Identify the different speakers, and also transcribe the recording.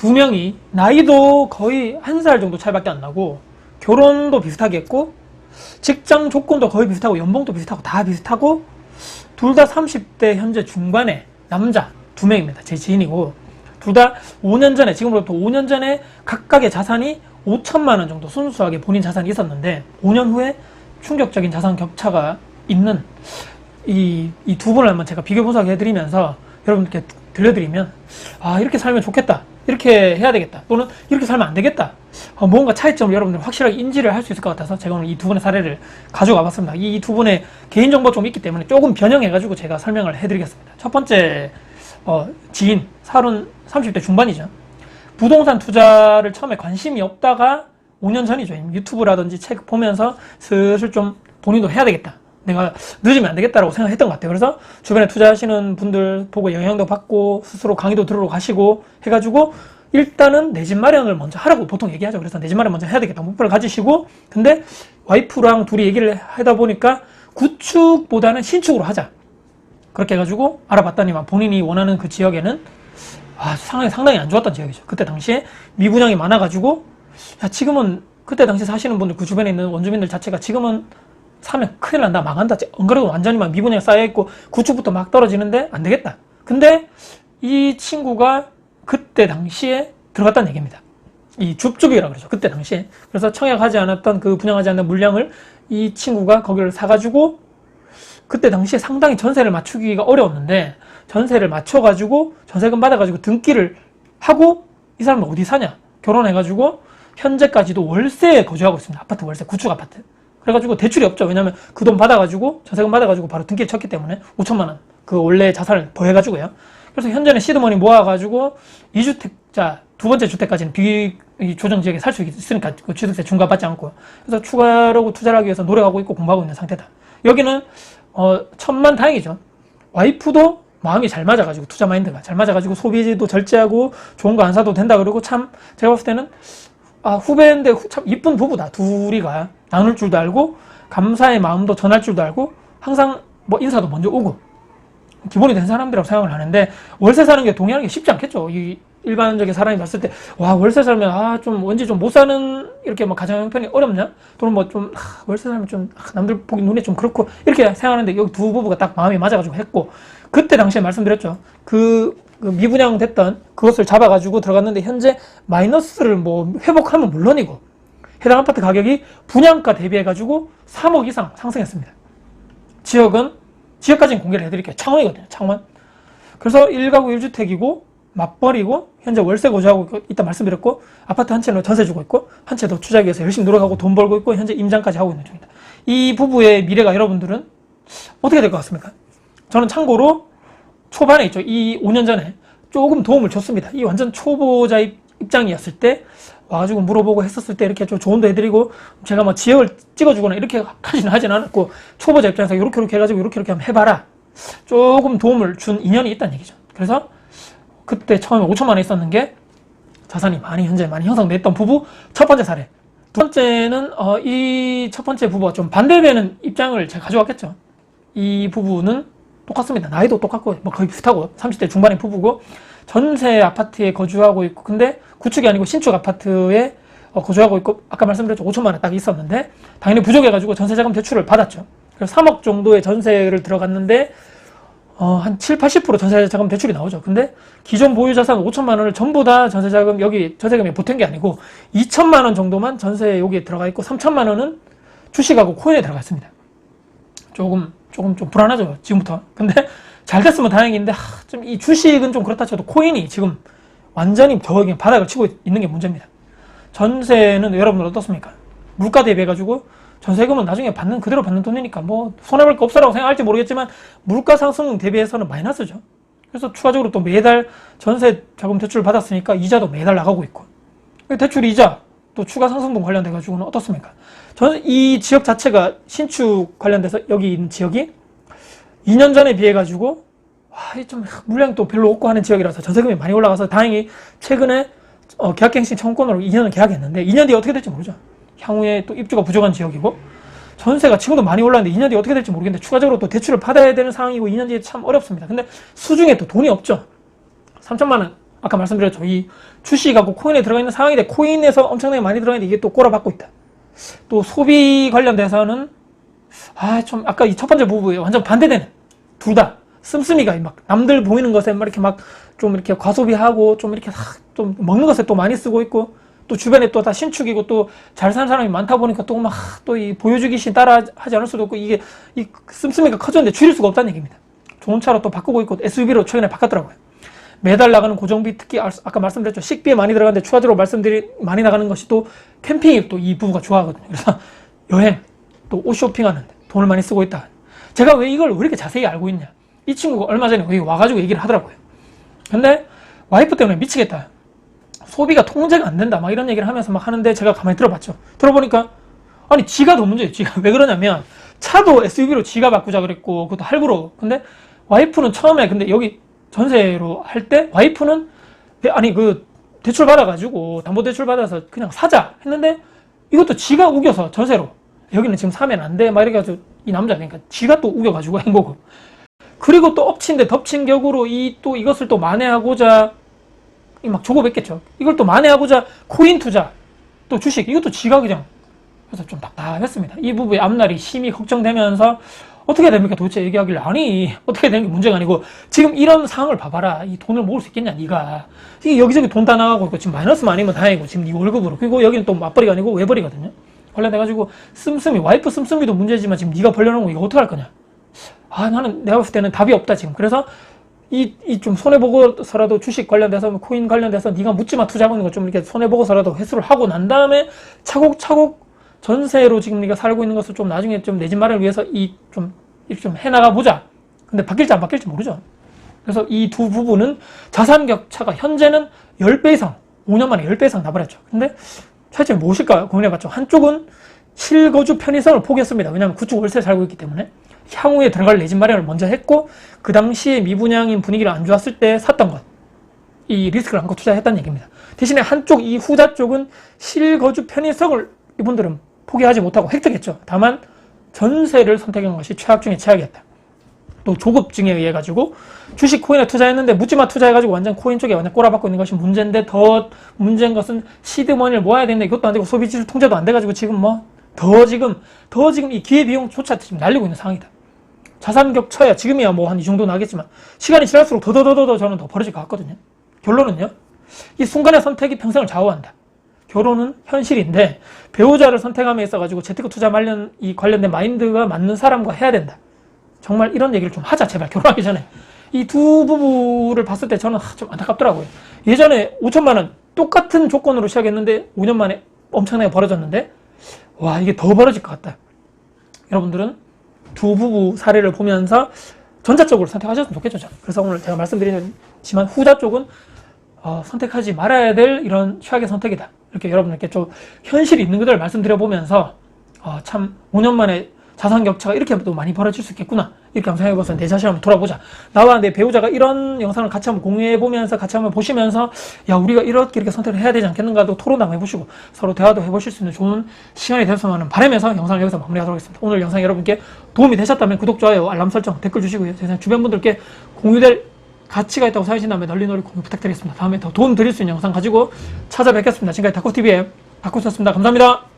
Speaker 1: 두 명이 나이도 거의 1살 정도 차이밖에 안 나고 결혼도 비슷하게 했고 직장 조건도 거의 비슷하고 연봉도 비슷하고 다 비슷하고 둘 다 30대 현재 중반의 남자 두 명입니다. 제 지인이고 둘 다 5년 전에 지금으로부터 5년 전에 각각의 자산이 5천만 원 정도 순수하게 본인 자산이 있었는데 5년 후에 충격적인 자산 격차가 있는 이 두 분을 한번 제가 비교 분석해 드리면서 여러분들께 들려드리면 아 이렇게 살면 좋겠다 이렇게 해야 되겠다 또는 이렇게 살면 안 되겠다 뭔가 차이점을 여러분들 확실하게 인지를 할 수 있을 것 같아서 제가 오늘 이 두 분의 사례를 가져가 봤습니다. 이 두 분의 개인정보 좀 있기 때문에 조금 변형해 가지고 제가 설명을 해 드리겠습니다. 첫 번째 지인 30대 중반이죠. 부동산 투자를 처음에 관심이 없다가 5년 전이죠. 유튜브라든지 책 보면서 슬슬 좀 본인도 해야 되겠다. 내가 늦으면 안 되겠다라고 생각했던 것 같아요. 그래서 주변에 투자하시는 분들 보고 영향도 받고 스스로 강의도 들으러 가시고 해가지고 일단은 내 집 마련을 먼저 하라고 보통 얘기하죠. 그래서 내 집 마련 먼저 해야 되겠다 목표를 가지시고 근데 와이프랑 둘이 얘기를 하다 보니까 구축보다는 신축으로 하자. 그렇게 해가지고 알아봤더니만 본인이 원하는 그 지역에는 상당히 안 좋았던 지역이죠. 그때 당시에 미분양이 많아가지고 야 지금은 그때 당시 사시는 분들 그 주변에 있는 원주민들 자체가 지금은 사면 큰일 난다 망한다 안 그래도 완전히 막 미분양 쌓여있고 구축부터 막 떨어지는데 안 되겠다. 근데 이 친구가 그때 당시에 들어갔다는 얘기입니다. 이 줍줍이라고 그러죠. 그때 당시에. 그래서 청약하지 않았던 그 분양하지 않는 물량을 이 친구가 거기를 사가지고 그때 당시에 상당히 전세를 맞추기가 어려웠는데 전세를 맞춰가지고 전세금 받아가지고 등기를 하고 이 사람은 어디 사냐 결혼해가지고 현재까지도 월세에 거주하고 있습니다. 아파트 월세 구축 아파트. 그래가지고 대출이 없죠. 왜냐면 그 돈 받아가지고 전세금 받아가지고 바로 등기를 쳤기 때문에 5천만 원 그 원래 자산을 더해가지고요. 그래서 현재는 시드머니 모아가지고 2주택자 두 번째 주택까지는 비조정 지역에 살 수 있으니까 그 취득세 중과받지 않고요. 그래서 추가로 투자를 하기 위해서 노력하고 있고 공부하고 있는 상태다. 여기는 천만 다행이죠. 와이프도 마음이 잘 맞아가지고 투자 마인드가 잘 맞아가지고 소비도 절제하고 좋은 거 안 사도 된다 그러고 참 제가 봤을 때는 후배인데 참 이쁜 부부다. 둘이가 나눌 줄도 알고 감사의 마음도 전할 줄도 알고 항상 뭐 인사도 먼저 오고 기본이 된 사람들이라고 생각을 하는데 월세 사는 게 동의하는 게 쉽지 않겠죠. 이 일반적인 사람이 봤을 때 와 월세 살면 좀 왠지 좀 못 사는 이렇게 뭐 가정 형편이 어렵냐 또는 뭐 좀 월세 살면 좀 남들 보기 눈에 좀 그렇고 이렇게 생각하는데 여기 두 부부가 딱 마음이 맞아가지고 했고 그때 당시에 말씀드렸죠. 그 미분양 됐던 그것을 잡아가지고 들어갔는데 현재 마이너스를 뭐 회복하면 물론이고 해당 아파트 가격이 분양가 대비해가지고 3억 이상 상승했습니다. 지역까지는 공개를 해드릴게요. 창원이거든요. 창원. 그래서 1가구 1주택이고 맞벌이고 현재 월세 거주하고 있다 말씀드렸고 아파트 한 채는 전세 주고 있고 한 채도 투자하기 위해서 열심히 노력하고 돈 벌고 있고 현재 임장까지 하고 있는 중입니다. 이 부부의 미래가 여러분들은 어떻게 될 것 같습니까? 저는 참고로 초반에 있죠. 이 5년 전에 조금 도움을 줬습니다. 이 완전 초보자 입장이었을 때 와가지고 물어보고 했었을 때 이렇게 좀 조언도 해드리고 제가 뭐 지역을 찍어주거나 이렇게 하지는 않았고 초보자 입장에서 이렇게 해가지고 이렇게 한번 해봐라. 조금 도움을 준 인연이 있다는 얘기죠. 그래서 그때 처음에 5천만 원 있었는 게 자산이 현재 많이 형성됐던 부부 첫 번째 사례. 두 번째는 이 첫 번째 부부가 좀 반대되는 입장을 제가 가져왔겠죠. 이 부부는 똑같습니다. 나이도 똑같고 뭐 거의 비슷하고 30대 중반의 부부고 전세 아파트에 거주하고 있고 근데 구축이 아니고 신축 아파트에 거주하고 있고 아까 말씀드렸죠. 5천만 원 딱 있었는데 당연히 부족해가지고 전세자금 대출을 받았죠. 그래서 3억 정도의 전세를 들어갔는데 한 7, 80% 전세자금 대출이 나오죠. 근데 기존 보유 자산 5천만 원을 전부 다 전세자금 여기 전세금에 보탠 게 아니고 2천만 원 정도만 전세 여기에 들어가 있고 3천만 원은 주식하고 코인에 들어가 있습니다. 조금 좀 불안하죠. 지금부터. 근데 잘 됐으면 다행인데 좀 이 주식은 좀 그렇다 쳐도 코인이 지금 완전히 저기 바닥을 치고 있는 게 문제입니다. 전세는 여러분들 어떻습니까? 물가 대비해가지고 전세금은 나중에 그대로 받는 돈이니까 뭐 손해볼 거 없어라고 생각할지 모르겠지만 물가 상승 대비해서는 마이너스죠. 그래서 추가적으로 또 매달 전세 자금 대출을 받았으니까 이자도 매달 나가고 있고 대출 이자 또 추가 상승분 관련돼가지고는 어떻습니까? 저는 이 지역 자체가 신축 관련돼서 여기 있는 지역이 2년 전에 비해가지고 좀 물량이 또 별로 없고 하는 지역이라서 전세금이 많이 올라가서 다행히 최근에 계약갱신 청구권으로 2년을 계약했는데 2년 뒤에 어떻게 될지 모르죠. 향후에 또 입주가 부족한 지역이고 전세가 지금도 많이 올랐는데 2년 뒤에 어떻게 될지 모르겠는데 추가적으로 또 대출을 받아야 되는 상황이고 2년 뒤에 참 어렵습니다. 근데 수중에 또 돈이 없죠. 3천만 원 아까 말씀드렸죠. 이 주식하고 코인에 들어가 있는 상황인데 코인에서 엄청나게 많이 들어가 있는데 이게 또 꼬라박고 있다. 또 소비 관련돼서는 좀 아까 이 첫 번째 부부에 완전 반대되는 둘 다 씀씀이가 막 남들 보이는 것에 막 이렇게 막 좀 이렇게 과소비하고 좀 이렇게 좀 먹는 것에 또 많이 쓰고 있고 또 주변에 또 다 신축이고 또 잘 사는 사람이 많다 보니까 또 막 또 이 보여주기신 따라 하지 않을 수도 없고 이게 이 씀씀이가 커졌는데 줄일 수가 없다는 얘기입니다. 좋은 차로 또 바꾸고 있고 SUV로 최근에 바꿨더라고요. 매달 나가는 고정비 특히 아까 말씀드렸죠. 식비에 많이 들어가는데 추가적으로 많이 나가는 것이 또 캠핑이 또 이 부부가 좋아하거든요. 그래서 여행 또 옷 쇼핑하는데 돈을 많이 쓰고 있다. 제가 왜 이걸 왜 이렇게 자세히 알고 있냐. 이 친구가 얼마 전에 여기 와가지고 얘기를 하더라고요. 근데 와이프 때문에 미치겠다. 소비가 통제가 안 된다. 막 이런 얘기를 하면서 막 하는데 제가 가만히 들어봤죠. 들어보니까 아니 지가 더 문제예요. 지가 왜 그러냐면 차도 SUV로 지가 바꾸자 그랬고 그것도 할부로. 근데 와이프는 처음에 근데 여기 전세로 할 때 와이프는 아니 그 대출 받아가지고 담보대출 받아서 그냥 사자 했는데 이것도 지가 우겨서 전세로 여기는 지금 사면 안 돼 막 이렇게 해서 이 남자 그러니까 지가 또 우겨가지고 한 거고. 그리고 또 엎친 데 덮친 격으로 이것을 또 만회하고자 막 조급했겠죠. 이걸 또 만회하고자 코인 투자 또 주식 이것도 지가 그냥 그래서 좀 답답했습니다. 이 부부의 앞날이 심히 걱정되면서 어떻게 됩니까 도대체 얘기하길래 아니 어떻게 되는 게 문제가 아니고 지금 이런 상황을 봐봐라. 이 돈을 모을 수 있겠냐 네가. 이게 여기저기 돈 다 나가고 있고 지금 마이너스만 아니면 다행이고 지금 네 월급으로. 그리고 여기는 또 맞벌이가 아니고 외벌이거든요. 관련돼가지고 씀씀이 와이프 씀씀이도 문제지만 지금 네가 벌려놓은 거 이거 어떡할 거냐. 나는 내가 봤을 때는 답이 없다 지금. 그래서 좀 손해보고서라도 주식 관련돼서 코인 관련돼서 네가 묻지마 투자하고 있는 거 좀 이렇게 손해보고서라도 회수를 하고 난 다음에 차곡차곡 전세로 지금 네가 살고 있는 것을 좀 나중에 좀 내 집 마련을 위해서 좀 해나가 보자. 근데 바뀔지 안 바뀔지 모르죠. 그래서 이 두 부부는 자산 격차가 현재는 10배 이상, 5년 만에 10배 이상 나버렸죠. 근데 차이점이 무엇일까요? 고민해봤죠. 한쪽은 실거주 편의성을 포기했습니다. 왜냐하면 그쪽 월세 살고 있기 때문에. 향후에 들어갈 내 집 마련을 먼저 했고 그 당시에 미분양인 분위기가 안 좋았을 때 샀던 것. 이 리스크를 안고 투자했다는 얘기입니다. 대신에 한쪽 이 후자 쪽은 실거주 편의성을 이분들은 포기하지 못하고 획득했죠. 다만 전세를 선택한 것이 최악 중에 최악이었다. 또 조급증에 의해 가지고 주식 코인에 투자했는데 묻지마 투자해가지고 완전 코인 쪽에 완전 꼬라박고 있는 것이 문제인데 더 문제인 것은 시드머니를 모아야 되는데 이것도 안 되고 소비지수 통제도 안 돼가지고 지금 더 지금 이 기회비용조차 지금 날리고 있는 상황이다. 자산 격차야 지금이야 뭐 한 이 정도 나겠지만 시간이 지날수록 더 저는 더 벌어질 것 같거든요. 결론은요. 이 순간의 선택이 평생을 좌우한다. 결혼은 현실인데 배우자를 선택함에 있어가지고 재테크 투자 관련된 마인드가 맞는 사람과 해야 된다. 정말 이런 얘기를 좀 하자 제발 결혼하기 전에. 이 두 부부를 봤을 때 저는 좀 안타깝더라고요. 예전에 5천만 원 똑같은 조건으로 시작했는데 5년 만에 엄청나게 벌어졌는데 와 이게 더 벌어질 것 같다. 여러분들은 두 부부 사례를 보면서 전자 쪽으로 선택하셨으면 좋겠죠. 저는. 그래서 오늘 제가 말씀드리지만 후자 쪽은 선택하지 말아야 될 이런 최악의 선택이다. 이렇게 여러분들께 좀 현실이 있는 것들을 말씀드려보면서 참 5년 만에 자산 격차가 이렇게 또 많이 벌어질 수 있겠구나. 이렇게 한번 생각해봐서 내 자신을 한번 돌아보자. 나와 내 배우자가 이런 영상을 같이 한번 공유해보면서 같이 한번 보시면서 야 우리가 이렇게 선택을 해야 되지 않겠는가도 토론도 한번 해보시고 서로 대화도 해보실 수 있는 좋은 시간이 됐으면 하는 바람에서 영상을 여기서 마무리하도록 하겠습니다. 오늘 영상 여러분께 도움이 되셨다면 구독, 좋아요, 알람 설정, 댓글 주시고요. 제 주변 분들께 공유될 가치가 있다고 생각하신다면 널리 공유 부탁드리겠습니다. 다음에 더 도움 드릴 수 있는 영상 가지고 찾아뵙겠습니다. 지금까지 다코TV의 다코였습니다. 감사합니다.